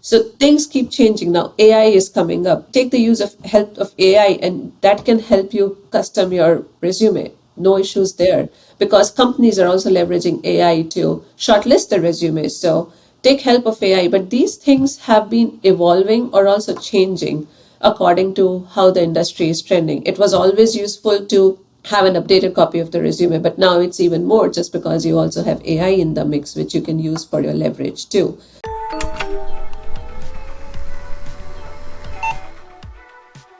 So things keep changing now. AI is coming up. Take the use of help of AI, and that can help you custom your resume. No issues there, because companies are also leveraging AI to shortlist the resumes. So take help of AI. But these things have been evolving or also changing according to how the industry is trending. It was always useful to have an updated copy of the resume, but now it's even more just because you also have AI in the mix, which you can use for your leverage too.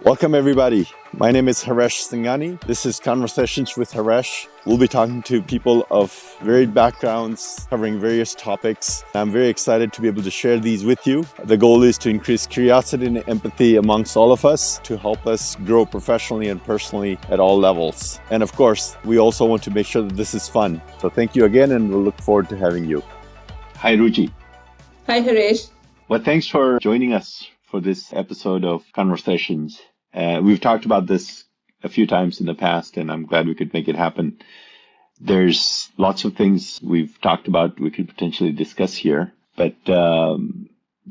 Welcome, everybody. My name is Haresh Singhani. This is Conversations with Haresh. We'll be talking to people of varied backgrounds, covering various topics. I'm very excited to be able to share these with you. The goal is to increase curiosity and empathy amongst all of us to help us grow professionally and personally at all levels. And of course, we also want to make sure that this is fun. So thank you again, and we'll look forward to having you. Hi, Ruchi. Hi, Haresh. Well, thanks for joining us for this episode of Conversations. We've talked about this a few times in the past, and I'm glad we could make it happen. There's lots of things we've talked about we could potentially discuss here, but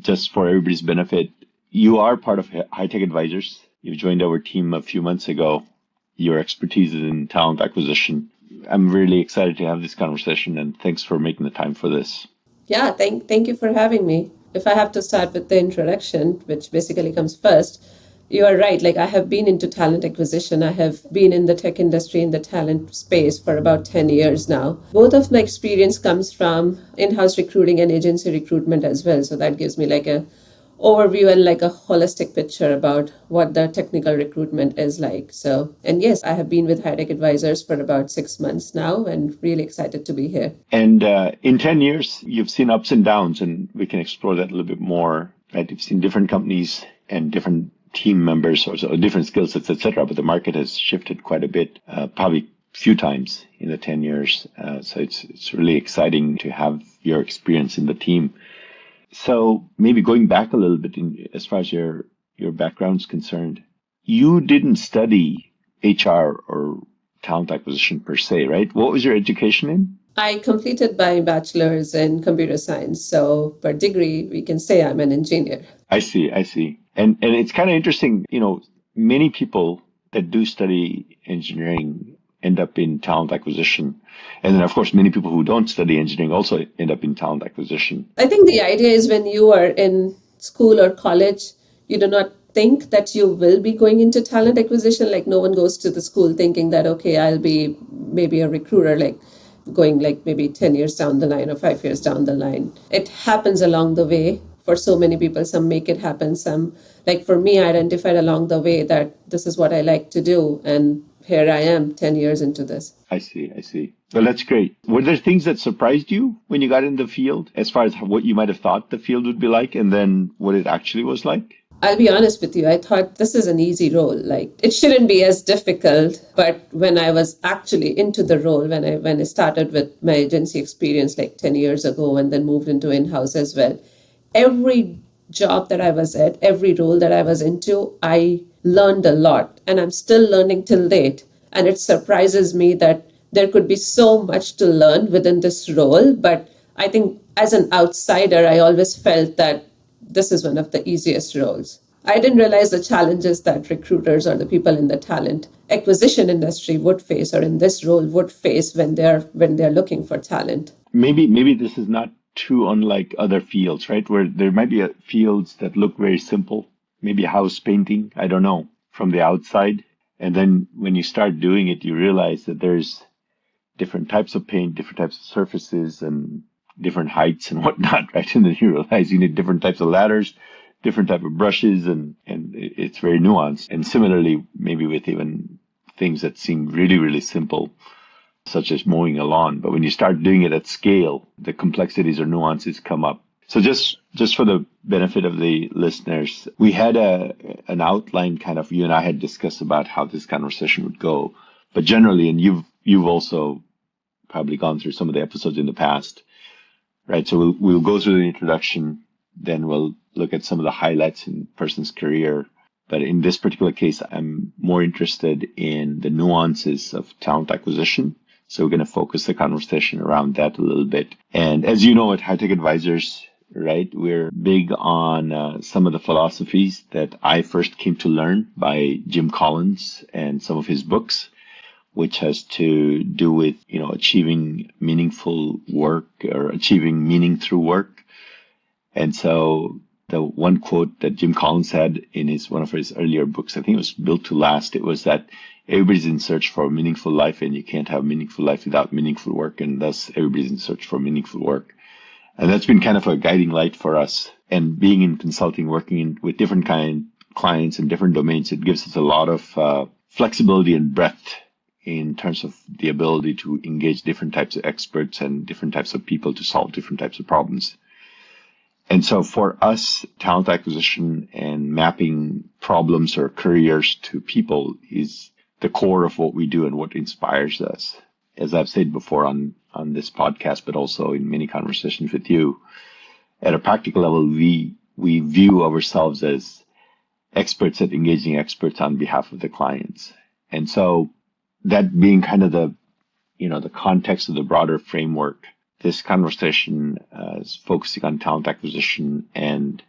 just for everybody's benefit, you are part of Hitech Advisors. You joined our team a few months ago. Your expertise is in talent acquisition. I'm really excited to have this conversation, and thanks for making the time for this. Yeah, thank you for having me. If I have to start with the introduction, which basically comes first, you are right. Like, I have been into talent acquisition. I have been in the tech industry, in the talent space for about 10 years now. Both of my experience comes from in-house recruiting and agency recruitment as well. So that gives me like a overview and like a holistic picture about what the technical recruitment is like. So, and yes, I have been with Hitech Advisors for about 6 months now, and really excited to be here. And in 10 years, you've seen ups and downs, and we can explore that a little bit more. Right? You've seen different companies and different team members, or different skill sets, etc. But the market has shifted quite a bit, probably a few times in the 10 years. So it's really exciting to have your experience in the team. So maybe going back a little bit as far as your background is concerned, you didn't study HR or talent acquisition per se, right? What was your education in? I completed my bachelor's in computer science. So per degree, we can say I'm an engineer. I see. And it's kind of interesting, many people that do study engineering end up in talent acquisition. And then, of course, many people who don't study engineering also end up in talent acquisition. I think the idea is when you are in school or college, you do not think that you will be going into talent acquisition. Like, no one goes to the school thinking that, okay, I'll be maybe a recruiter, like going like maybe 10 years down the line or 5 years down the line. It happens along the way. For so many people, some make it happen. Some, like for me, I identified along the way that this is what I like to do. And here I am 10 years into this. I see. Well, that's great. Were there things that surprised you when you got in the field as far as what you might have thought the field would be like and then what it actually was like? I'll be honest with you. I thought this is an easy role. Like, it shouldn't be as difficult. But when I was actually into the role, when I started with my agency experience like 10 years ago and then moved into in-house as well, every job that I was at, every role that I was into, I learned a lot, and I'm still learning till date. And it surprises me that there could be so much to learn within this role. But I think as an outsider, I always felt that this is one of the easiest roles. I didn't realize the challenges that recruiters or the people in the talent acquisition industry would face, or in this role would face when they're looking for talent. Maybe this is not too unlike other fields, right? Where there might be fields that look very simple, maybe house painting, I don't know, from the outside. And then when you start doing it, you realize that there's different types of paint, different types of surfaces, and different heights and whatnot, right? And then you realize you need different types of ladders, different type of brushes, and it's very nuanced. And similarly, maybe with even things that seem really, really simple, such as mowing a lawn. But when you start doing it at scale, the complexities or nuances come up. So just for the benefit of the listeners, we had an outline kind of, you and I had discussed about how this conversation would go. But generally, and you've also probably gone through some of the episodes in the past, right? So we'll go through the introduction, then we'll look at some of the highlights in a person's career. But in this particular case, I'm more interested in the nuances of talent acquisition. So we're going to focus the conversation around that a little bit. And as you know, at Hitech Advisors, right? We're big on some of the philosophies that I first came to learn by Jim Collins and some of his books, which has to do with, achieving meaningful work or achieving meaning through work. And so the one quote that Jim Collins had in one of his earlier books, I think it was Built to Last, it was that everybody's in search for a meaningful life, and you can't have a meaningful life without meaningful work, and thus everybody's in search for meaningful work. And that's been kind of a guiding light for us. And being in consulting, working with different kind clients in different domains, it gives us a lot of flexibility and breadth in terms of the ability to engage different types of experts and different types of people to solve different types of problems. And so for us, talent acquisition and mapping problems or careers to people is the core of what we do and what inspires us. As I've said before on this podcast, but also in many conversations with you, at a practical level, we view ourselves as experts at engaging experts on behalf of the clients. And so that being kind of the context of the broader framework, this conversation is focusing on talent acquisition and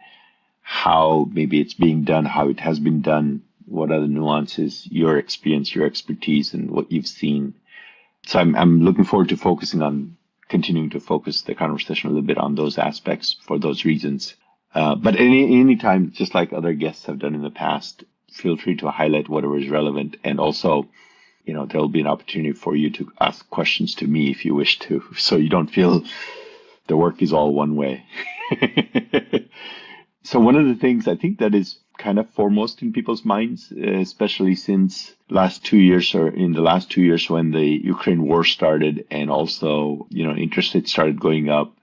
how maybe it's being done, how it has been done, what are the nuances, your experience, your expertise, and what you've seen. So I'm looking forward to continuing to focus the conversation a little bit on those aspects for those reasons. But any time, just like other guests have done in the past, feel free to highlight whatever is relevant. And also, there'll be an opportunity for you to ask questions to me if you wish to, so you don't feel the work is all one way. So one of the things I think that is kind of foremost in people's minds, especially since in the last 2 years when the Ukraine war started, and also, interest rates started going up,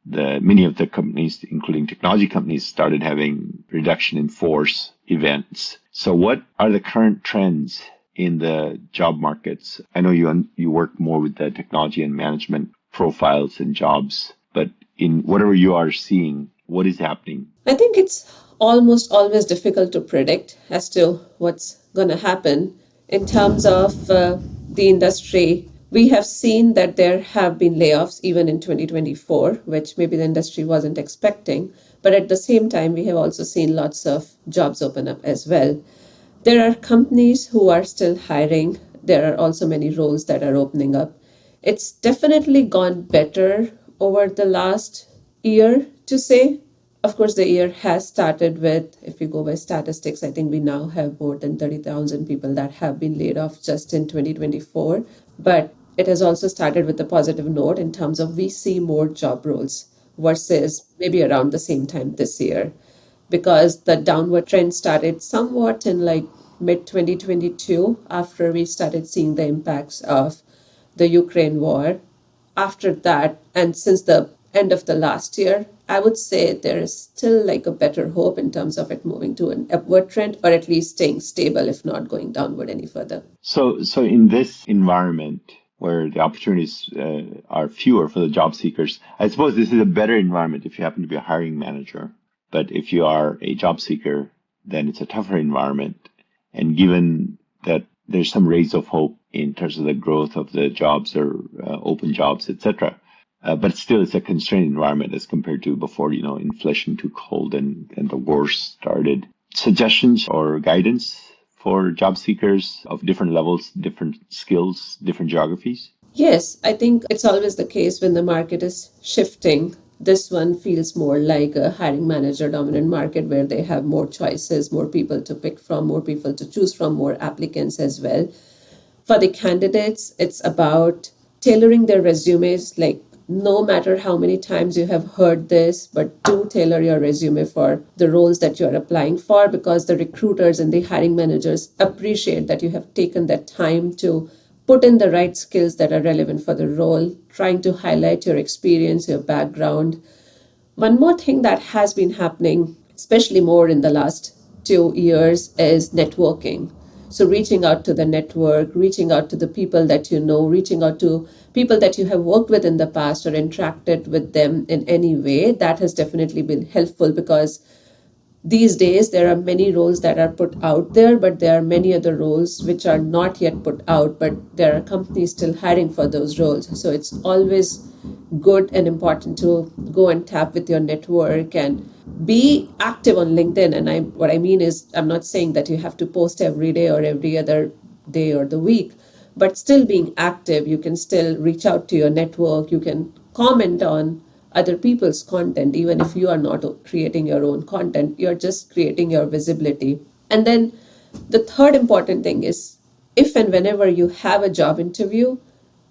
many of the companies, including technology companies, started having reduction in force events. So what are the current trends in the job markets? I know you work more with the technology and management profiles and jobs, but in whatever you are seeing, what is happening? I think it's almost always difficult to predict as to what's going to happen in terms of the industry. We have seen that there have been layoffs even in 2024, which maybe the industry wasn't expecting. But at the same time, we have also seen lots of jobs open up as well. There are companies who are still hiring. There are also many roles that are opening up. It's definitely gone better over the last year, to say. Of course, the year has started with, if we go by statistics, I think we now have more than 30,000 people that have been laid off just in 2024. But it has also started with a positive note in terms of we see more job roles versus maybe around the same time this year, because the downward trend started somewhat in like mid 2022 after we started seeing the impacts of the Ukraine war. After that, and since the end of the last year, I would say there is still like a better hope in terms of it moving to an upward trend, or at least staying stable, if not going downward any further. So in this environment where the opportunities are fewer for the job seekers, I suppose this is a better environment if you happen to be a hiring manager. But if you are a job seeker, then it's a tougher environment. And given that there's some rays of hope in terms of the growth of the jobs or open jobs, etc. But still, it's a constrained environment as compared to before, inflation took hold and the war started. Suggestions or guidance for job seekers of different levels, different skills, different geographies? Yes, I think it's always the case when the market is shifting. This one feels more like a hiring manager dominant market where they have more choices, more people to pick from, more people to choose from, more applicants as well. For the candidates, it's about tailoring their resumes. Like, no matter how many times you have heard this, but do tailor your resume for the roles that you're applying for, because the recruiters and the hiring managers appreciate that you have taken that time to put in the right skills that are relevant for the role, trying to highlight your experience, your background. One more thing that has been happening, especially more in the last 2 years, is networking. So reaching out to the network, reaching out to the people that you know, reaching out to people that you have worked with in the past or interacted with them in any way, that has definitely been helpful, because these days there are many roles that are put out there, but there are many other roles which are not yet put out, but there are companies still hiring for those roles. So it's always good and important to go and tap with your network and be active on LinkedIn. And what I mean is, I'm not saying that you have to post every day or every other day or the week, but still being active. You can still reach out to your network. You can comment on other people's content, even if you are not creating your own content, you're just creating your visibility. And then the third important thing is, if and whenever you have a job interview,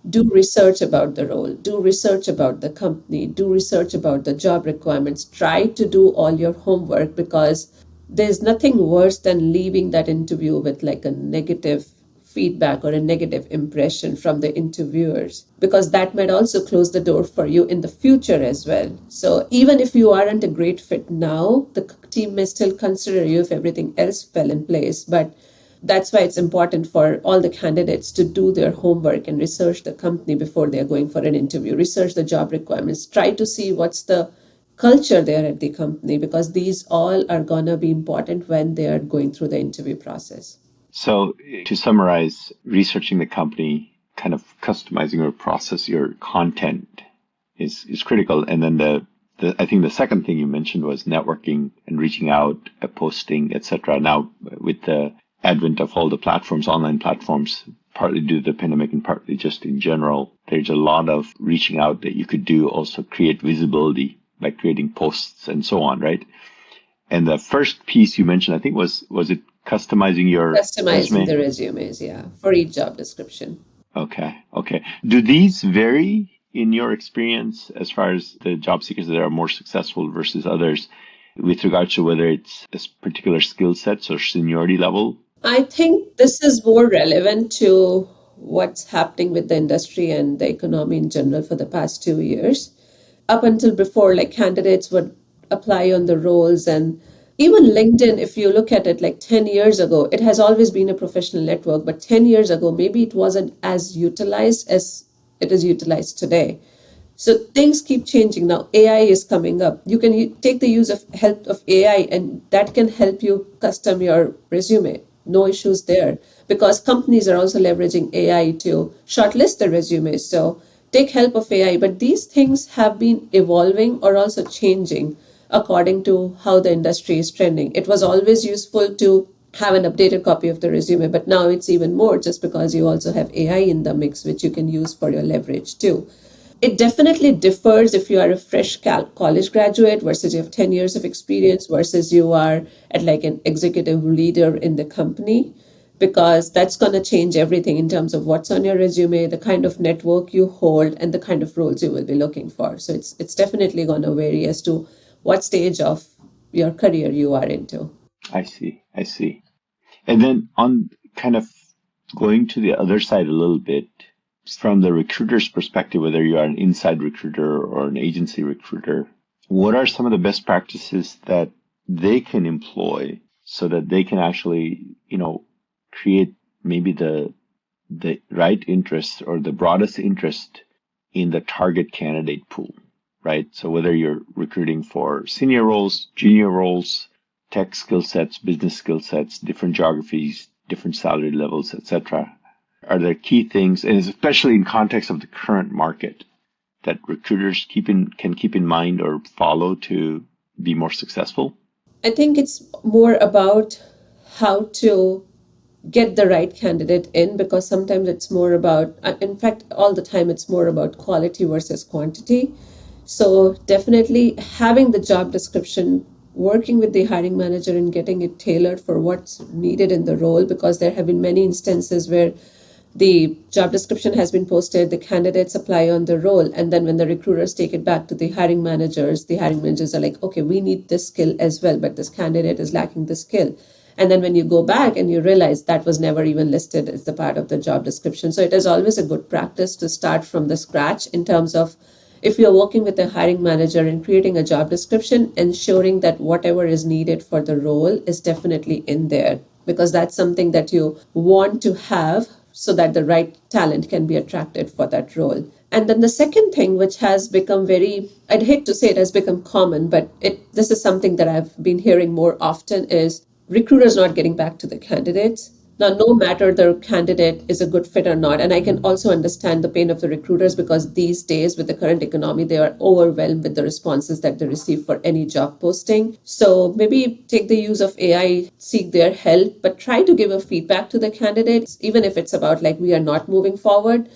do research about the role, do research about the company, do research about the job requirements. Try to do all your homework, because there's nothing worse than leaving that interview with like a negative feedback or a negative impression from the interviewers, because that might also close the door for you in the future as well. So even if you aren't a great fit now, the team may still consider you if everything else fell in place. But that's why it's important for all the candidates to do their homework and research the company before they're going for an interview, research the job requirements, try to see what's the culture there at the company, because these all are going to be important when they are going through the interview process. So to summarize, researching the company, kind of customizing your process, your content is critical. And then I think the second thing you mentioned was networking and reaching out, posting, etc. Now with the advent of all the platforms, online platforms, partly due to the pandemic and partly just in general, there's a lot of reaching out that you could do, also create visibility by creating posts and so on, right? And the first piece you mentioned, I think was it customizing your Customizing resume? the resumes, yeah, for each job description. Okay, okay. Do these vary in your experience as far as the job seekers that are more successful versus others with regards to whether it's a particular skill sets or seniority level? I think this is more relevant to what's happening with the industry and the economy in general for the past 2 years. Up until before, like candidates would apply on the roles, and even LinkedIn, if you look at it like 10 years ago, it has always been a professional network, but 10 years ago, maybe it wasn't as utilized as it is utilized today. So things keep changing now. AI is coming up. You can take the use of help of AI, and that can help you custom your resume. No issues there, because companies are also leveraging AI to shortlist the resumes. So take help of AI. But these things have been evolving or also changing according to how the industry is trending. It was always useful to have an updated copy of the resume, but now it's even more, just because you also have AI in the mix, which you can use for your leverage too. It definitely differs if you are a fresh college graduate versus you have 10 years of experience versus you are at like an executive leader in the company, because that's going to change everything in terms of what's on your resume, the kind of network you hold, and the kind of roles you will be looking for. So it's definitely going to vary as to what stage of your career you are into. I see, I see. And then on kind of going to the other side a little bit, from the recruiter's perspective, whether you are an inside recruiter or an agency recruiter, what are some of the best practices that they can employ so that they can actually, create maybe the right interest or the broadest interest in the target candidate pool, right? So whether you're recruiting for senior roles, junior roles, tech skill sets, business skill sets, different geographies, different salary levels, etc. Are there key things, and especially in context of the current market, that recruiters can keep in mind or follow to be more successful? I think it's more about how to get the right candidate in, because sometimes it's more about, in fact all the time it's more about quality versus quantity. So definitely having the job description, working with the hiring manager and getting it tailored for what's needed in the role, because there have been many instances where the job description has been posted, the candidates apply on the role, and then when the recruiters take it back to the hiring managers are like, okay, we need this skill as well, but this candidate is lacking the skill. And then when you go back and you realize that was never even listed as the part of the job description. So it is always a good practice to start from the scratch in terms of, if you're working with a hiring manager and creating a job description, ensuring that whatever is needed for the role is definitely in there, because that's something that you want to have so that the right talent can be attracted for that role. And then the second thing, which has become very, I'd hate to say it has become common, but this is something that I've been hearing more often, is recruiters not getting back to the candidates. Now, no matter the candidate is a good fit or not, and I can also understand the pain of the recruiters because these days, with the current economy, they are overwhelmed with the responses that they receive for any job posting. So maybe take the use of AI, seek their help, but try to give a feedback to the candidates, even if it's about like we are not moving forward.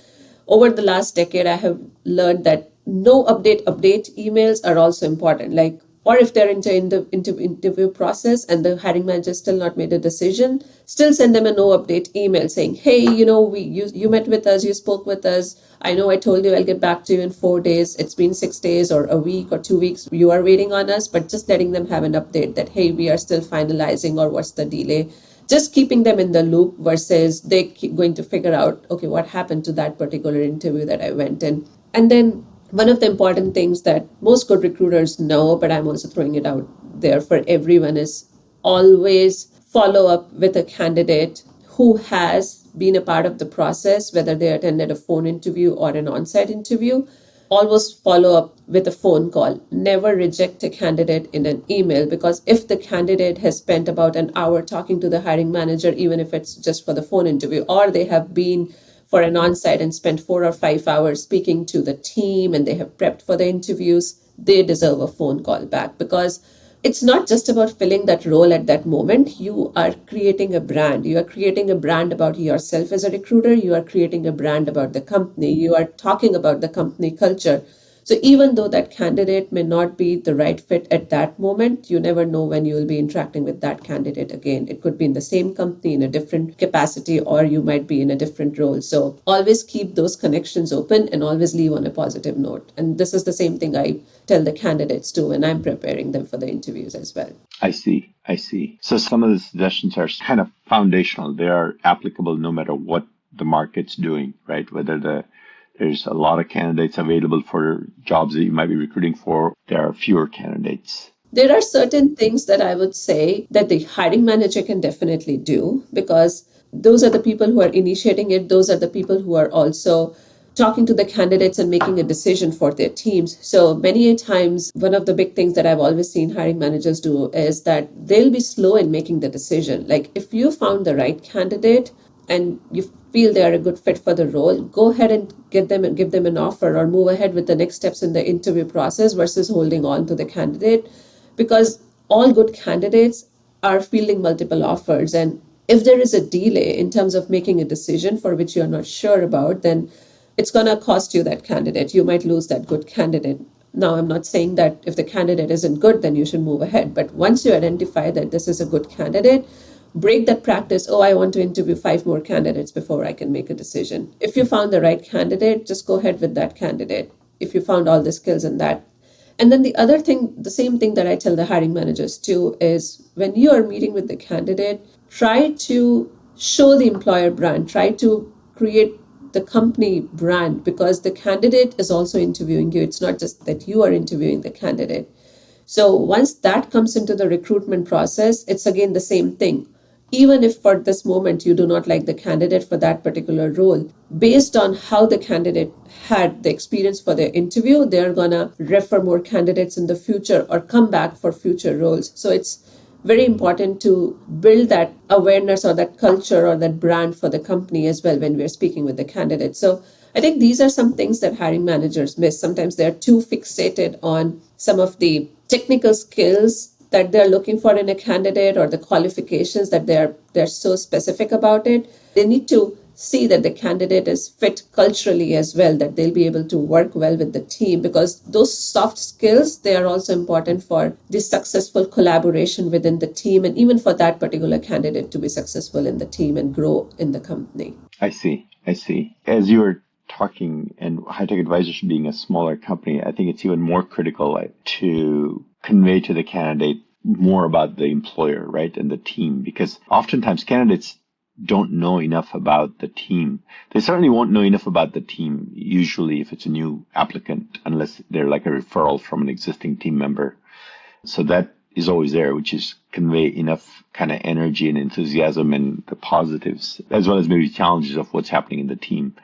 Over the last decade, I have learned that no update emails are also important. Like, or if they're in the interview process and the hiring manager still not made a decision, still send them a no update email saying, hey, you met with us, you spoke with us. I know I told you I'll get back to you in 4 days. It's been 6 days or a week or 2 weeks. You are waiting on us, but just letting them have an update that, hey, we are still finalizing, or what's the delay, just keeping them in the loop versus they keep going to figure out, okay, what happened to that particular interview that I went in. And then one of the important things that most good recruiters know, but I'm also throwing it out there for everyone, is always follow up with a candidate who has been a part of the process, whether they attended a phone interview or an on-site interview. Always follow up with a phone call. Never reject a candidate in an email, because if the candidate has spent about an hour talking to the hiring manager, even if it's just for the phone interview, or they have been for an on-site and spent 4 or 5 hours speaking to the team and they have prepped for the interviews, they deserve a phone call back, because it's not just about filling that role at that moment. You are creating a brand. You are creating a brand about yourself as a recruiter. You are creating a brand about the company. You are talking about the company culture. So even though that candidate may not be the right fit at that moment, you never know when you will be interacting with that candidate again. It could be in the same company in a different capacity, or you might be in a different role. So always keep those connections open and always leave on a positive note. And this is the same thing I tell the candidates too when I'm preparing them for the interviews as well. I see. I see. So some of the suggestions are kind of foundational. They are applicable no matter what the market's doing, right? There's a lot of candidates available for jobs that you might be recruiting for. There are fewer candidates. There are certain things that I would say that the hiring manager can definitely do, because those are the people who are initiating it. Those are the people who are also talking to the candidates and making a decision for their teams. So many a times, one of the big things that I've always seen hiring managers do is that they'll be slow in making the decision. Like, if you found the right candidate and you feel they are a good fit for the role, go ahead and get them and give them an offer, or move ahead with the next steps in the interview process versus holding on to the candidate, because all good candidates are fielding multiple offers. And if there is a delay in terms of making a decision for which you're not sure about, then it's going to cost you that candidate. You might lose that good candidate. Now, I'm not saying that if the candidate isn't good, then you should move ahead. But once you identify that this is a good candidate, break that practice. Oh, I want to interview 5 more candidates before I can make a decision. If you found the right candidate, just go ahead with that candidate. If you found all the skills in that. And then the other thing, the same thing that I tell the hiring managers too, is when you are meeting with the candidate, try to show the employer brand, try to create the company brand, because the candidate is also interviewing you. It's not just that you are interviewing the candidate. So once that comes into the recruitment process, it's again the same thing. Even if for this moment you do not like the candidate for that particular role, based on how the candidate had the experience for their interview, they're going to refer more candidates in the future or come back for future roles. So it's very important to build that awareness or that culture or that brand for the company as well when we're speaking with the candidate. So I think these are some things that hiring managers miss. Sometimes they're too fixated on some of the technical skills that they're looking for in a candidate, or the qualifications that they're so specific about it. They need to see that the candidate is fit culturally as well, that they'll be able to work well with the team, because those soft skills, they are also important for the successful collaboration within the team, and even for that particular candidate to be successful in the team and grow in the company. I see. I see. As you were talking, and Hitech Advisors being a smaller company, I think it's even more critical to convey to the candidate more about the employer, right, and the team, because oftentimes candidates don't know enough about the team. They certainly won't know enough about the team, usually, if it's a new applicant, unless they're like a referral from an existing team member. So that is always there, which is convey enough kind of energy and enthusiasm and the positives, as well as maybe challenges of what's happening in the team.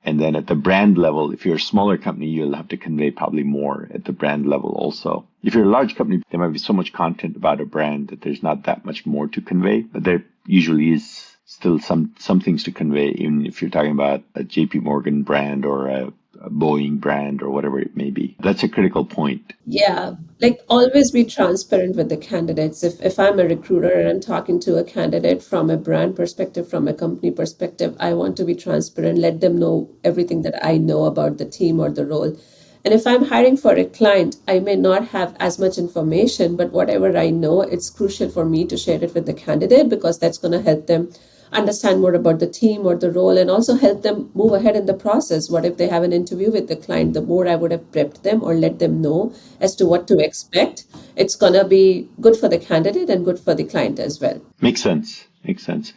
And then at the brand level, if you're a smaller company, you'll have to convey probably more at the brand level also. If you're a large company, there might be so much content about a brand that there's not that much more to convey, but there usually is still some things to convey, even if you're talking about a JP Morgan brand or a Boeing brand or whatever it may be. That's a critical point. Yeah, like always be transparent with the candidates. If I'm a recruiter and I'm talking to a candidate from a brand perspective, from a company perspective, I want to be transparent, let them know everything that I know about the team or the role. And if I'm hiring for a client, I may not have as much information, but whatever I know, it's crucial for me to share it with the candidate because that's going to help them understand more about the team or the role and also help them move ahead in the process. What if they have an interview with the client? The more I would have prepped them or let them know as to what to expect, it's going to be good for the candidate and good for the client as well. Makes sense. Makes sense.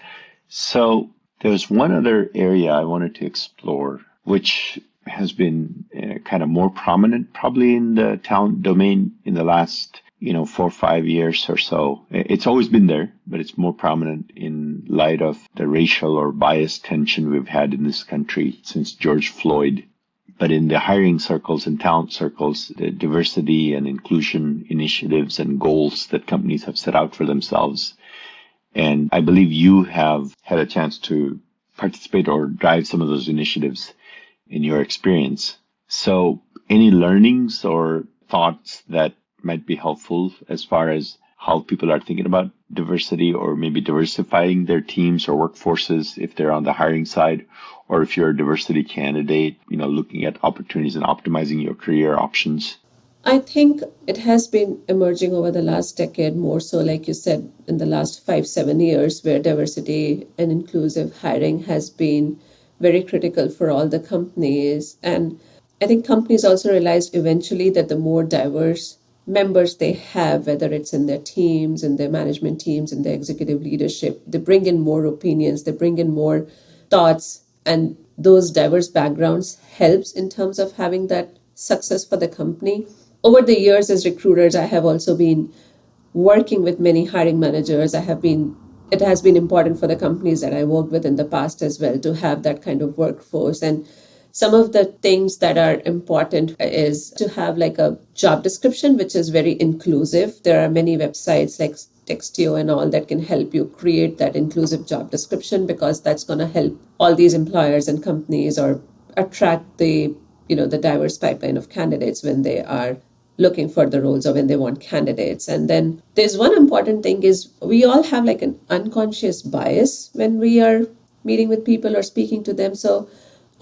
So there's one other area I wanted to explore, which has been kind of more prominent probably in the talent domain in the last 4 or 5 years or so. It's always been there, but it's more prominent in light of the racial or bias tension we've had in this country since George Floyd. But in the hiring circles and talent circles, the diversity and inclusion initiatives and goals that companies have set out for themselves. And I believe you have had a chance to participate or drive some of those initiatives in your experience. So any learnings or thoughts that might be helpful as far as how people are thinking about diversity or maybe diversifying their teams or workforces if they're on the hiring side, or if you're a diversity candidate, looking at opportunities and optimizing your career options? I think it has been emerging over the last decade more so, like you said, in the last 5, 7 years, where diversity and inclusive hiring has been very critical for all the companies. And I think companies also realized eventually that the more diverse members they have, whether it's in their teams, in their management teams, in their executive leadership, they bring in more opinions, they bring in more thoughts, and those diverse backgrounds helps in terms of having that success for the company. Over the years as recruiters, I have also been working with many hiring managers. It has been important for the companies that I worked with in the past as well to have that kind of workforce. And some of the things that are important is to have like a job description, which is very inclusive. There are many websites like Textio and all that can help you create that inclusive job description because that's going to help all these employers and companies or attract the diverse pipeline of candidates when they are looking for the roles or when they want candidates. And then there's one important thing is we all have like an unconscious bias when we are meeting with people or speaking to them. So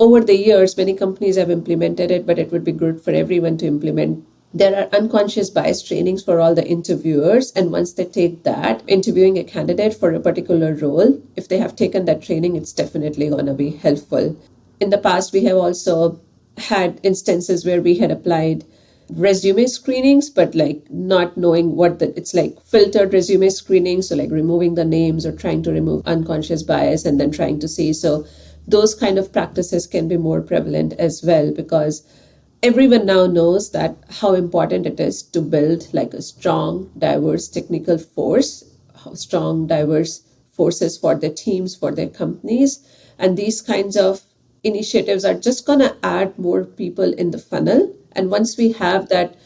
over the years, many companies have implemented it, but it would be good for everyone to implement. There are unconscious bias trainings for all the interviewers. And once they take that, interviewing a candidate for a particular role, if they have taken that training, it's definitely going to be helpful. In the past, we have also had instances where we had applied resume screenings, but like not knowing it's like filtered resume screening. So like removing the names or trying to remove unconscious bias and then trying to see. So those kind of practices can be more prevalent as well because everyone now knows that how important it is to build like a strong, diverse technical force, strong, diverse forces for their teams, for their companies. And these kinds of initiatives are just going to add more people in the funnel. And once we have that,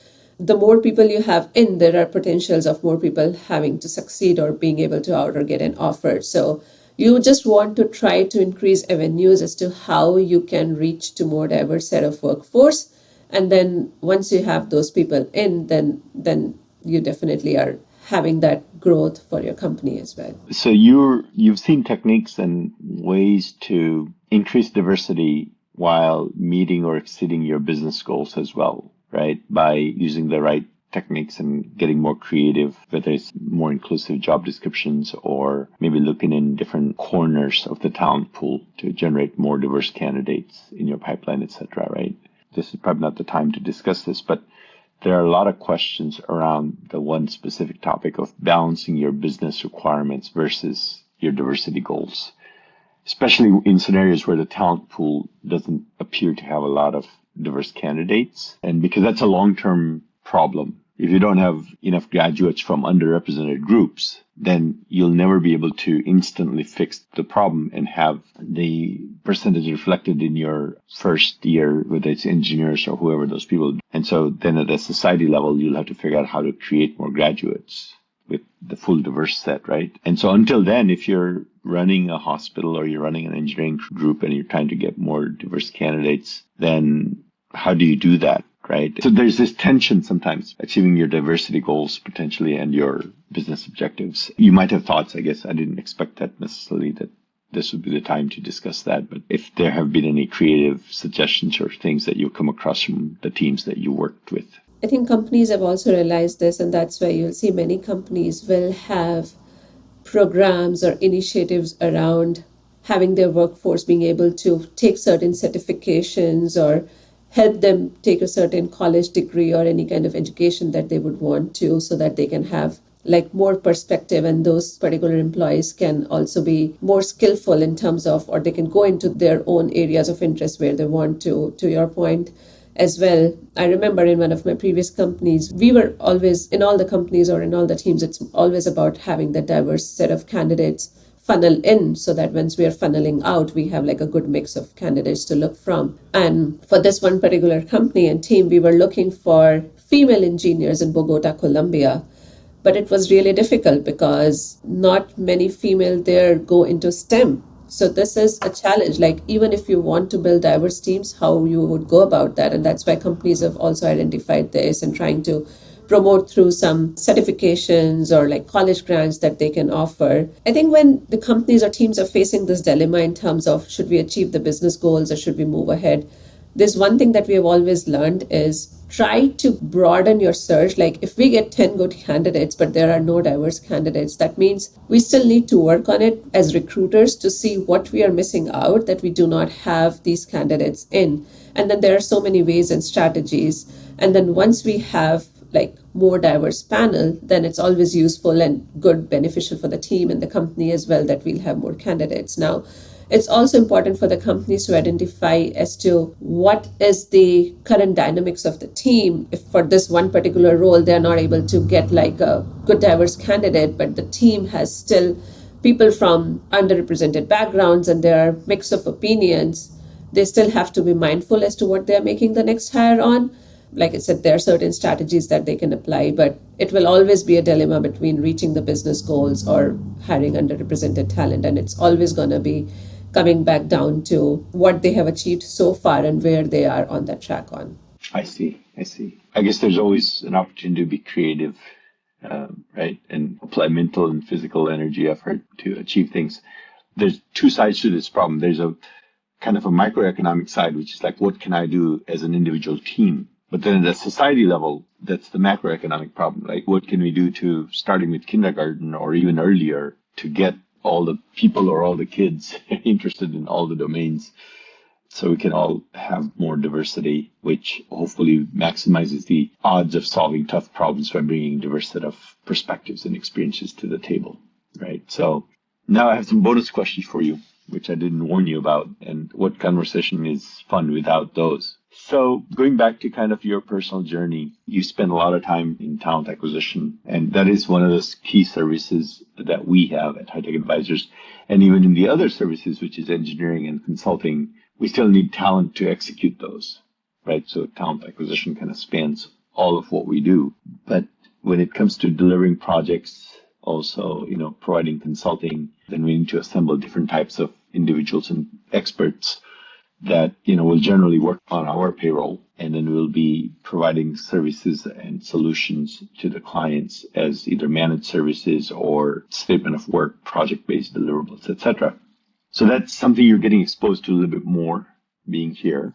the more people you have in, there are potentials of more people having to succeed or being able to out or get an offer. So you just want to try to increase avenues as to how you can reach to more diverse set of workforce. And then once you have those people in, then you definitely are having that growth for your company as well. So you've seen techniques and ways to increase diversity while meeting or exceeding your business goals as well, right? By using the right techniques and getting more creative, whether it's more inclusive job descriptions or maybe looking in different corners of the talent pool to generate more diverse candidates in your pipeline, etc., right? This is probably not the time to discuss this, but there are a lot of questions around the one specific topic of balancing your business requirements versus your diversity goals, especially in scenarios where the talent pool doesn't appear to have a lot of diverse candidates. And because that's a long-term problem, If you don't have enough graduates from underrepresented groups, then you'll never be able to instantly fix the problem and have the percentage reflected in your first year, whether it's engineers or whoever those people. And so then at a society level, you'll have to figure out how to create more graduates with the full diverse set, right? And so until then, if you're running a hospital or you're running an engineering group and you're trying to get more diverse candidates, then how do you do that? Right. So there's this tension sometimes achieving your diversity goals potentially and your business objectives. You might have thoughts, I guess. I didn't expect that necessarily that this would be the time to discuss that. But if there have been any creative suggestions or things that you've come across from the teams that you worked with. I think companies have also realized this, and that's why you'll see many companies will have programs or initiatives around having their workforce being able to take certain certifications or help them take a certain college degree or any kind of education that they would want to, so that they can have like more perspective, and those particular employees can also be more skillful in terms of, or they can go into their own areas of interest where they want to your point as well. I remember in one of my previous companies, we were always, in all the companies or in all the teams, it's always about having the diverse set of candidates funnel in, so that once we are funneling out, we have like a good mix of candidates to look from. And for this one particular company and team, we were looking for female engineers in Bogota, Colombia. But it was really difficult because not many female there go into STEM. So this is a challenge. Like, even if you want to build diverse teams, how you would go about that. And that's why companies have also identified this and trying to promote through some certifications or like college grants that they can offer. I think when the companies or teams are facing this dilemma in terms of should we achieve the business goals or should we move ahead, there's one thing that we have always learned is try to broaden your search. Like, if we get 10 good candidates, but there are no diverse candidates, that means we still need to work on it as recruiters to see what we are missing out that we do not have these candidates in. And then there are so many ways and strategies. And then once we have like more diverse panel, then it's always useful and good, beneficial for the team and the company as well, that we'll have more candidates. Now, it's also important for the companies to identify as to what is the current dynamics of the team. If for this one particular role, they're not able to get like a good diverse candidate, but the team has still people from underrepresented backgrounds and there are mix of opinions, they still have to be mindful as to what they're making the next hire on. Like I said, there are certain strategies that they can apply, but it will always be a dilemma between reaching the business goals or hiring underrepresented talent. And it's always going to be coming back down to what they have achieved so far and where they are on that track on. I see. I guess there's always an opportunity to be creative, right? And apply mental and physical energy effort to achieve things. There's two sides to this problem. There's a kind of a microeconomic side, which is like, what can I do as an individual team? But then at the society level, that's the macroeconomic problem. Like, what can we do to, starting with kindergarten or even earlier, to get all the people or all the kids interested in all the domains so we can all have more diversity, which hopefully maximizes the odds of solving tough problems by bringing a diverse set of perspectives and experiences to the table, right? So now I have some bonus questions for you, which I didn't warn you about, and what conversation is fun without those. So going back to kind of your personal journey, you spend a lot of time in talent acquisition, and that is one of those key services that we have at Hitech Advisors. And even in the other services, which is engineering and consulting, we still need talent to execute those, right? So talent acquisition kind of spans all of what we do. But when it comes to delivering projects, also, providing consulting, then we need to assemble different types of individuals and experts that, will generally work on our payroll, and then we'll be providing services and solutions to the clients as either managed services or statement of work, project-based deliverables, etc. So that's something you're getting exposed to a little bit more being here.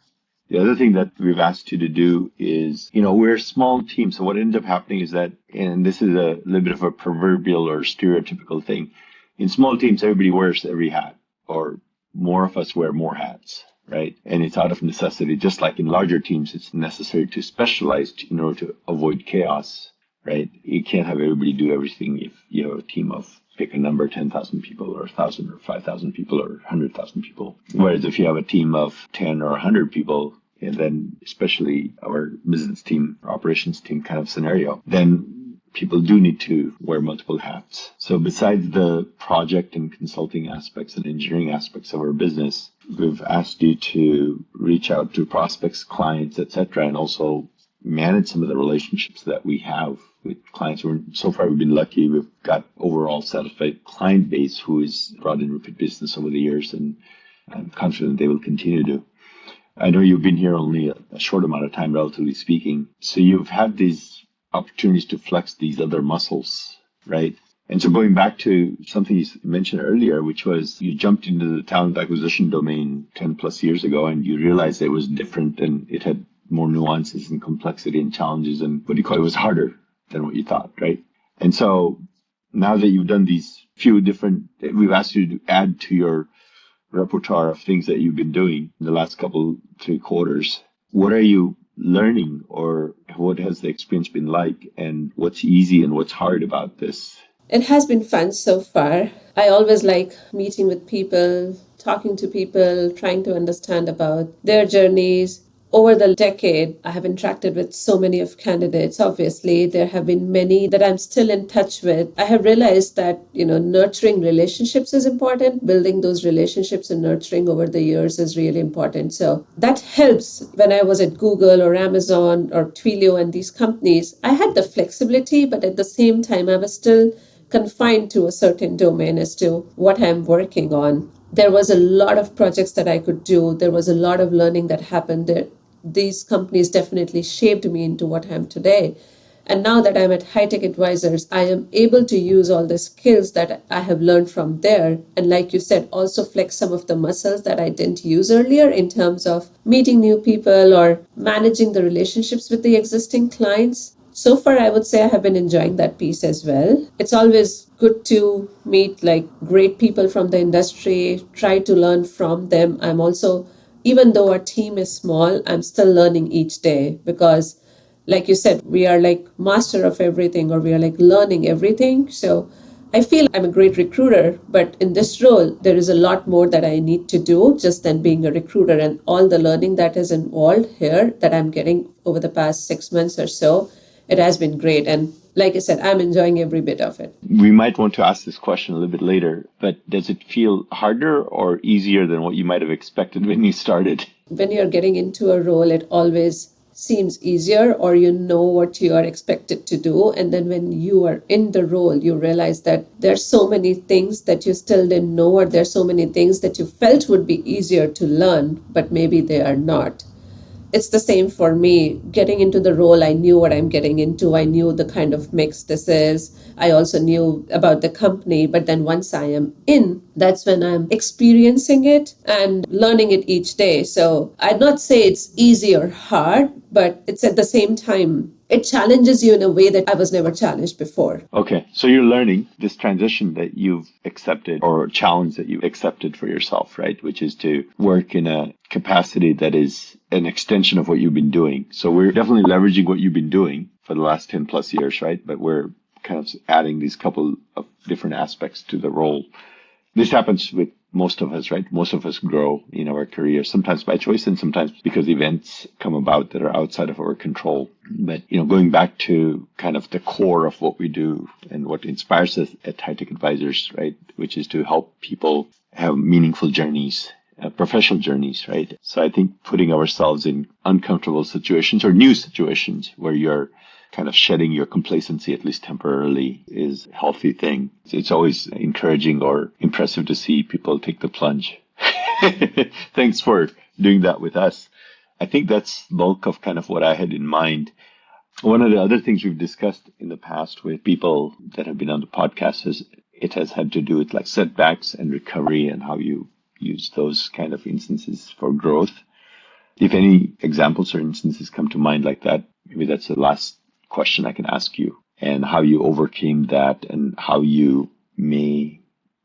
The other thing that we've asked you to do is, we're a small team. So what ends up happening is that, and this is a little bit of a proverbial or stereotypical thing, in small teams, everybody wears every hat, or more of us wear more hats, right? And it's out of necessity. Just like in larger teams, it's necessary to specialize in order to avoid chaos, right? You can't have everybody do everything if you have a team of, pick a number, 10,000 people or 1,000 or 5,000 people or 100,000 people. Whereas if you have a team of 10 or 100 people, and then especially our business team, operations team kind of scenario, then people do need to wear multiple hats. So besides the project and consulting aspects and engineering aspects of our business, we've asked you to reach out to prospects, clients, etc., and also manage some of the relationships that we have with clients. So far, we've been lucky. We've got overall satisfied client base who has brought in repeat business over the years, and I'm confident they will continue to. I know you've been here only a short amount of time, relatively speaking. So you've had these opportunities to flex these other muscles, right? And so going back to something you mentioned earlier, which was you jumped into the talent acquisition domain 10 plus years ago, and you realized it was different and it had more nuances and complexity and challenges, and what do you call it, was harder than what you thought, right? And so now that you've done these few different, we've asked you to add to your repertoire of things that you've been doing in the last couple, 3 quarters. What are you learning, or what has the experience been like, and what's easy and what's hard about this? It has been fun so far. I always like meeting with people, talking to people, trying to understand about their journeys. Over the decade, I have interacted with so many of candidates. Obviously, there have been many that I'm still in touch with. I have realized that, nurturing relationships is important. Building those relationships and nurturing over the years is really important. So that helps. When I was at Google or Amazon or Twilio and these companies, I had the flexibility, but at the same time, I was still confined to a certain domain as to what I'm working on. There was a lot of projects that I could do. There was a lot of learning that happened there. These companies definitely shaped me into what I am today. And now that I'm at Hitech Advisors, I am able to use all the skills that I have learned from there. And like you said, also flex some of the muscles that I didn't use earlier in terms of meeting new people or managing the relationships with the existing clients. So far, I would say I have been enjoying that piece as well. It's always good to meet great people from the industry, try to learn from them. I'm also, even though our team is small, I'm still learning each day because, like you said, we are master of everything, or we are learning everything. So I feel I'm a great recruiter, but in this role, there is a lot more that I need to do just than being a recruiter, and all the learning that is involved here that I'm getting over the past 6 months or so. It has been great. And like I said, I'm enjoying every bit of it. We might want to ask this question a little bit later, but does it feel harder or easier than what you might have expected when you started? When you're getting into a role, it always seems easier, or you know what you are expected to do. And then when you are in the role, you realize that there's so many things that you still didn't know, or there's so many things that you felt would be easier to learn, but maybe they are not. It's the same for me. Getting into the role, I knew what I'm getting into. I knew the kind of mix this is. I also knew about the company. But then once I am in, that's when I'm experiencing it and learning it each day. So I'd not say it's easy or hard, but it's at the same time, it challenges you in a way that I was never challenged before. Okay, so you're learning this transition that you've accepted, or challenge that you've accepted for yourself, right? Which is to work in a capacity that is an extension of what you've been doing. So we're definitely leveraging what you've been doing for the last 10 plus years, right? But we're kind of adding these couple of different aspects to the role. This happens with most of us, right? Most of us grow in our career, sometimes by choice and sometimes because events come about that are outside of our control. But, going back to kind of the core of what we do and what inspires us at Hitech Advisors, right? Which is to help people have meaningful journeys, professional journeys, right? So I think putting ourselves in uncomfortable situations or new situations where you're kind of shedding your complacency, at least temporarily, is a healthy thing. It's always encouraging or impressive to see people take the plunge. Thanks for doing that with us. I think that's bulk of kind of what I had in mind. One of the other things we've discussed in the past with people that have been on the podcast is it has had to do with setbacks and recovery and how you use those kind of instances for growth. If any examples or instances come to mind like that, maybe that's the last question I can ask you, and how you overcame that and how you may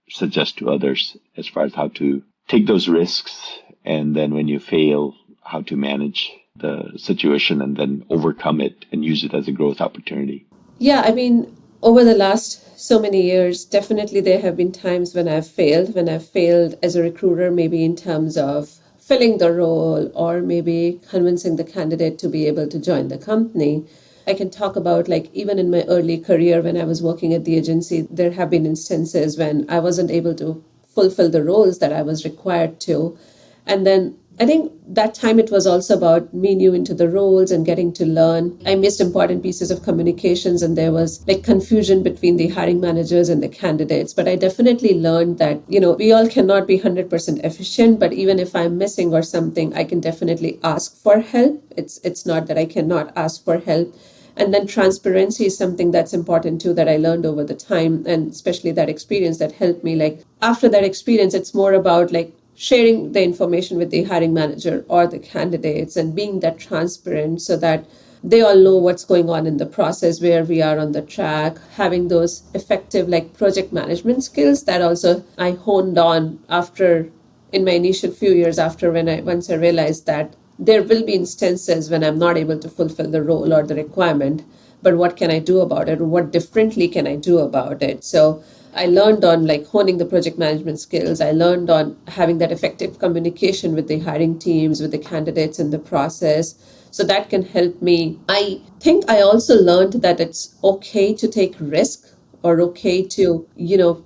suggest to others as far as how to take those risks, and then when you fail, how to manage the situation and then overcome it and use it as a growth opportunity. Yeah, I mean, over the last so many years, definitely there have been times when I've failed as a recruiter, maybe in terms of filling the role or maybe convincing the candidate to be able to join the company. I can talk about like even in my early career when I was working at the agency, there have been instances when I wasn't able to fulfill the roles that I was required to. And then I think that time it was also about me new into the roles and getting to learn. I missed important pieces of communications and there was like confusion between the hiring managers and the candidates. But I definitely learned that, we all cannot be 100% efficient, but even if I'm missing or something, I can definitely ask for help. It's not that I cannot ask for help. And then transparency is something that's important too that I learned over the time, and especially that experience that helped me. Like after that experience, it's more about like sharing the information with the hiring manager or the candidates and being that transparent so that they all know what's going on in the process, where we are on the track, having those effective like project management skills that also I honed on after in my initial few years after when I once I realized that there will be instances when I'm not able to fulfill the role or the requirement, but what can I do about it? Or what differently can I do about it? So I learned on like honing the project management skills. I learned on having that effective communication with the hiring teams, with the candidates in the process. So that can help me. I think I also learned that it's okay to take risk or okay to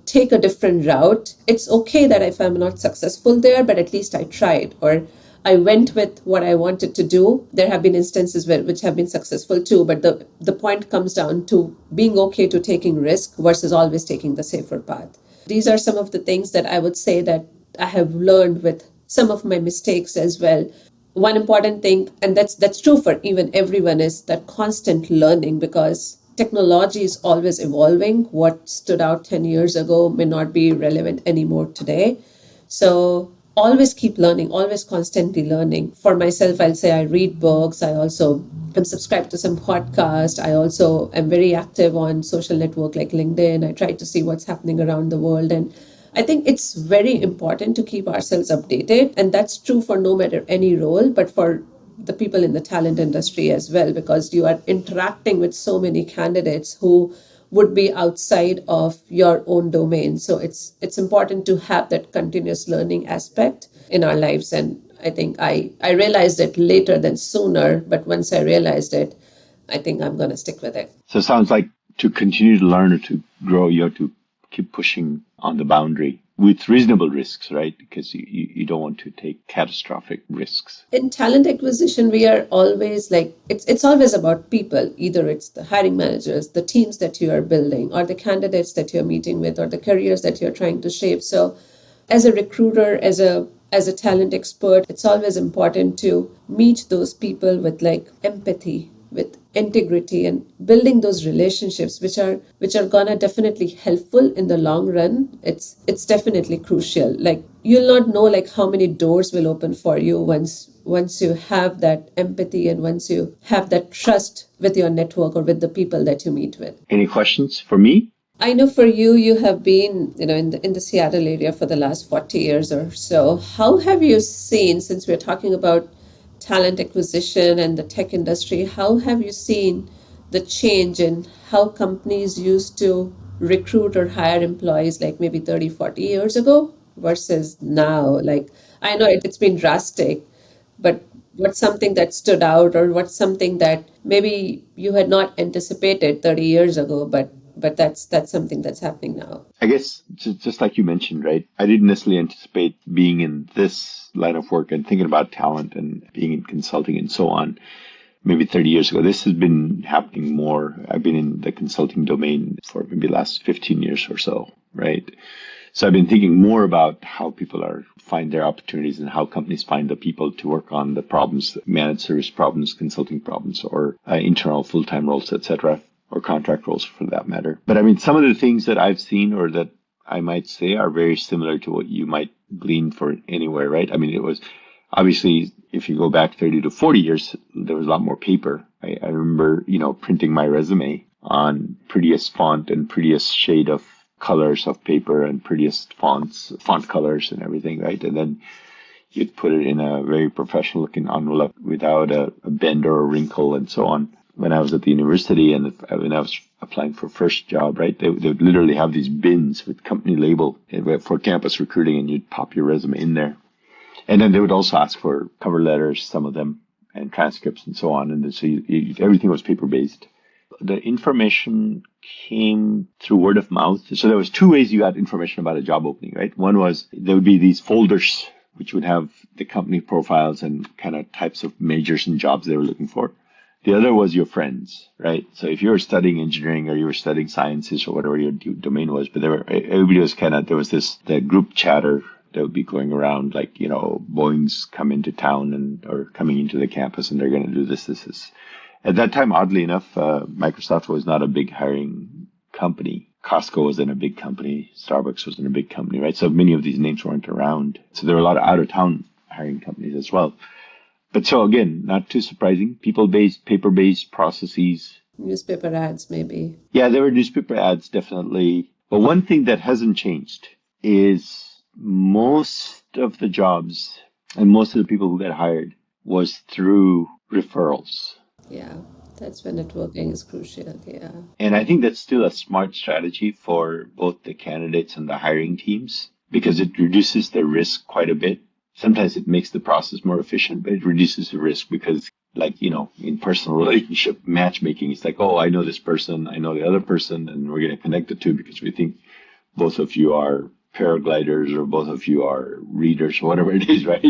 take a different route. It's okay that if I'm not successful there, but at least I tried, or I went with what I wanted to do. There have been instances which have been successful too, but the point comes down to being okay to taking risk versus always taking the safer path. These are some of the things that I would say that I have learned with some of my mistakes as well. One important thing, and that's true for even everyone, is that constant learning, because technology is always evolving. What stood out 10 years ago may not be relevant anymore today. So always keep learning, always constantly learning. For myself, I'll say I read books. I also am subscribed to some podcast. I also am very active on social network like LinkedIn. I try to see what's happening around the world. And I think it's very important to keep ourselves updated. And that's true for no matter any role, but for the people in the talent industry as well, because you are interacting with so many candidates who would be outside of your own domain. So it's important to have that continuous learning aspect in our lives. And I think I realized it later than sooner, but once I realized it, I think I'm going to stick with it. So it sounds like to continue to learn or to grow, you have to keep pushing on the boundary with reasonable risks, right? Because you don't want to take catastrophic risks. In talent acquisition, we are always like it's always about people. Either it's the hiring managers, the teams that you are building, or the candidates that you're meeting with, or the careers that you're trying to shape. So as a recruiter, as a talent expert, it's always important to meet those people with like empathy, with integrity, and building those relationships which are gonna definitely helpful in the long run. It's definitely crucial. Like you'll not know like how many doors will open for you once you have that empathy and once you have that trust with your network or with the people that you meet with. Any questions for me? I know for you, you have been, in the Seattle area for the last 40 years or so. How have you seen, since we're talking about talent acquisition and the tech industry, how have you seen the change in how companies used to recruit or hire employees like maybe 30, 40 years ago versus now? Like, I know it's been drastic, but what's something that stood out, or what's something that maybe you had not anticipated 30 years ago, but that's something that's happening now? I guess just like you mentioned, right? I didn't necessarily anticipate being in this line of work and thinking about talent and being in consulting and so on. Maybe 30 years ago, this has been happening more. I've been in the consulting domain for maybe the last 15 years or so, right? So I've been thinking more about how people find their opportunities and how companies find the people to work on the problems, managed service problems, consulting problems, or internal full-time roles, etc., or contract roles for that matter. But I mean, some of the things that I've seen or that I might say are very similar to what you might glean for anywhere, right? I mean, it was obviously, if you go back 30 to 40 years, there was a lot more paper. I remember, printing my resume on prettiest font and prettiest shade of colors of paper and prettiest font colors and everything, right? And then you'd put it in a very professional looking envelope without a bend or a wrinkle and so on. When I was at the university and when I was applying for first job, right, they would literally have these bins with company label for campus recruiting, and you'd pop your resume in there. And then they would also ask for cover letters, some of them, and transcripts and so on. And then, so everything was paper based. The information came through word of mouth. So there was two ways you got information about a job opening, right? One was there would be these folders which would have the company profiles and kind of types of majors and jobs they were looking for. The other was your friends, right? So if you were studying engineering or you were studying sciences or whatever your domain was, but everybody was there was the group chatter that would be going around, like, Boeing's come into town or coming into the campus and they're going to do this. At that time, oddly enough, Microsoft was not a big hiring company. Costco wasn't a big company. Starbucks wasn't a big company, right? So many of these names weren't around. So there were a lot of out-of-town hiring companies as well. But so again, not too surprising. People-based, paper-based processes. Newspaper ads, maybe. Yeah, there were newspaper ads, definitely. But one thing that hasn't changed is most of the jobs and most of the people who got hired was through referrals. Yeah, that's when networking is crucial. Yeah. And I think that's still a smart strategy for both the candidates and the hiring teams because it reduces the risk quite a bit. Sometimes it makes the process more efficient, but it reduces the risk because, like, in personal relationship matchmaking, it's like, oh, I know this person, I know the other person, and we're going to connect the two because we think both of you are paragliders or both of you are readers or whatever it is, right?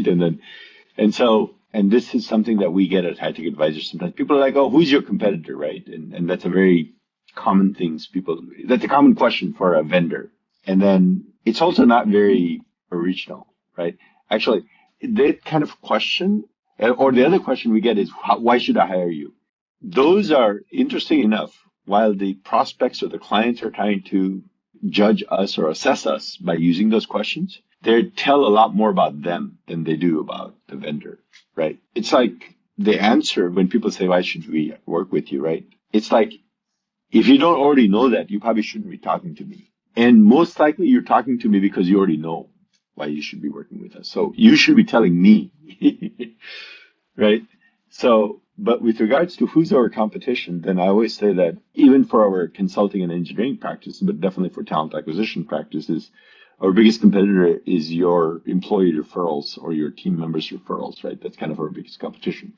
And this is something that we get at Hitech Advisors. Sometimes people are like, oh, who's your competitor, right? And that's a very common thing. That's a common question for a vendor. And then it's also not very original, right? Actually, that kind of question, or the other question we get is, why should I hire you? Those are interesting enough. While the prospects or the clients are trying to judge us or assess us by using those questions, they tell a lot more about them than they do about the vendor, right? It's like the answer when people say, why should we work with you, right? It's like, if you don't already know that, you probably shouldn't be talking to me. And most likely you're talking to me because you already know why you should be working with us. So you should be telling me, right? So, but with regards to who's our competition, then I always say that even for our consulting and engineering practices, but definitely for talent acquisition practices, our biggest competitor is your employee referrals or your team members' referrals, right? That's kind of our biggest competition.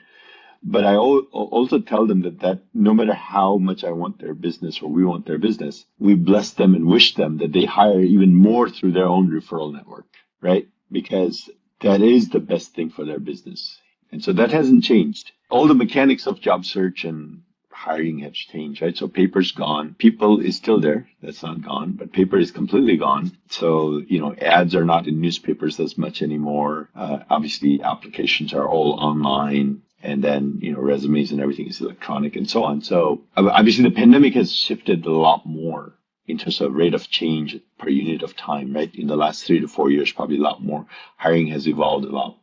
But I also tell them that no matter how much I want their business or we want their business, we bless them and wish them that they hire even more through their own referral network, right? Because that is the best thing for their business. And so that hasn't changed. All the mechanics of job search and hiring have changed, right? So paper's gone. People is still there. That's not gone, but paper is completely gone. So, ads are not in newspapers as much anymore. Obviously, applications are all online. And then, resumes and everything is electronic and so on. So obviously the pandemic has shifted a lot more in terms of rate of change per unit of time, right? In the last 3 to 4 years, probably a lot more. Hiring has evolved a lot.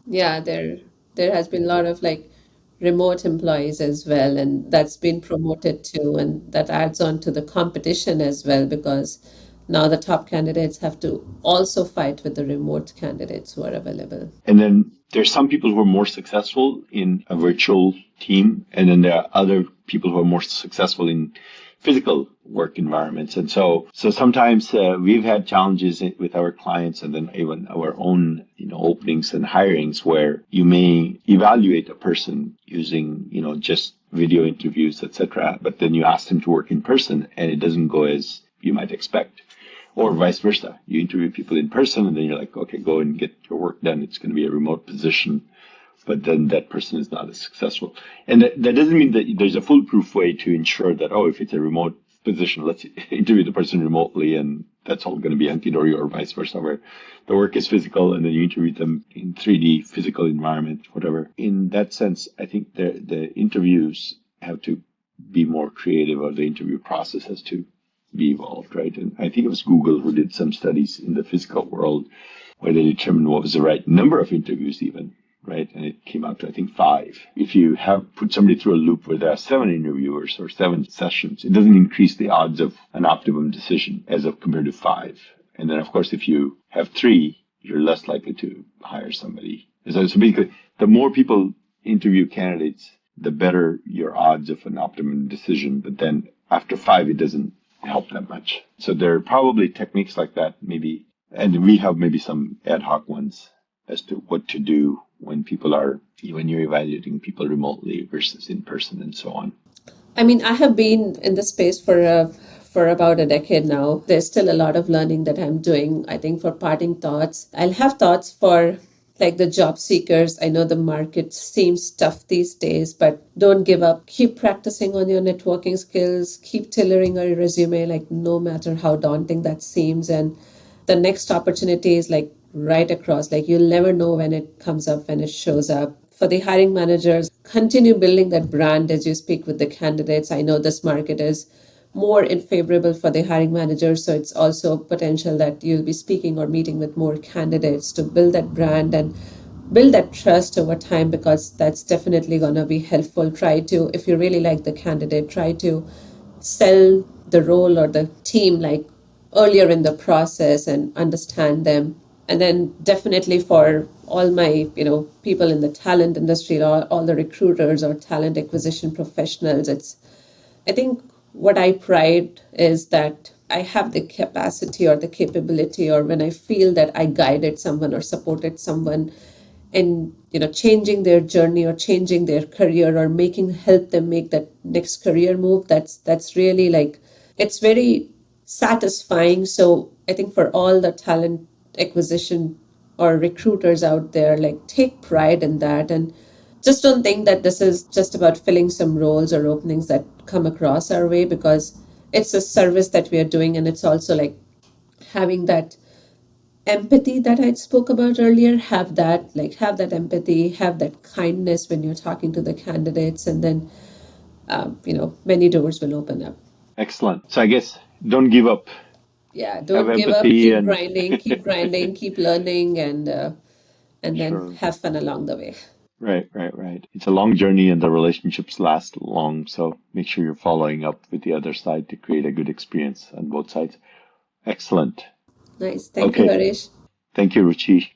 Yeah, there has been a lot of like remote employees as well, and that's been promoted too, and that adds on to the competition as well because now the top candidates have to also fight with the remote candidates who are available. And then there's some people who are more successful in a virtual team, and then there are other people who are more successful in physical work environments. And so sometimes we've had challenges with our clients and then even our own, openings and hirings where you may evaluate a person using, just video interviews, etc. But then you ask them to work in person and it doesn't go as you might expect. Or vice versa. You interview people in person and then you're like, okay, go and get your work done. It's going to be a remote position. But then that person is not as successful. And that doesn't mean that there's a foolproof way to ensure that, if it's a remote position, let's interview the person remotely and that's all going to be hunky-dory, or vice versa, where the work is physical and then you interview them in 3D physical environment, whatever. In that sense, I think the interviews have to be more creative, or the interview process has to be evolved, right? And I think it was Google who did some studies in the physical world where they determined what was the right number of interviews even, right? And it came out to, I think, 5. If you have put somebody through a loop where there are 7 interviewers or 7 sessions, it doesn't increase the odds of an optimum decision as of compared to 5. And then, of course, if you have 3, you're less likely to hire somebody. So basically, the more people interview candidates, the better your odds of an optimum decision. But then after 5, it doesn't help that much. So there are probably techniques like that, maybe, and we have maybe some ad hoc ones as to what to do when you're evaluating people remotely versus in person and so on. I mean, I have been in this space for about a decade now. There's still a lot of learning that I'm doing. I think for parting thoughts, I'll have thoughts for like the job seekers. I know the market seems tough these days, but don't give up. Keep practicing on your networking skills. Keep tailoring your resume, like no matter how daunting that seems. And the next opportunity is like right across. Like you'll never know when it comes up, when it shows up. For the hiring managers, continue building that brand as you speak with the candidates. I know this market is more in favorable for the hiring managers, so it's also potential that you'll be speaking or meeting with more candidates to build that brand and build that trust over time, because that's definitely going to be helpful. Try to, if you really like the candidate, try to sell the role or the team like earlier in the process and understand them. And then definitely for all my people in the talent industry, or all the recruiters or talent acquisition professionals, it's, I think what I pride is that I have the capacity or the capability, or when I feel that I guided someone or supported someone in changing their journey or changing their career, or making help them make that next career move, that's really like, it's very satisfying. So I think for all the talent acquisition or recruiters out there, like take pride in that, and just don't think that this is just about filling some roles or openings that come across our way, because it's a service that we are doing, and it's also like having that empathy that I spoke about earlier. Have that empathy, have that kindness when you're talking to the candidates, and then many doors will open up. Excellent. So I guess don't give up. Yeah, Have don't give up. empathy Keep and grinding. Keep grinding. Keep learning, and then sure. have fun along the way. Right, right, right. It's a long journey and the relationships last long. So make sure you're following up with the other side to create a good experience on both sides. Excellent. Nice. Thank you, Okay. Harish. Thank you, Ruchi.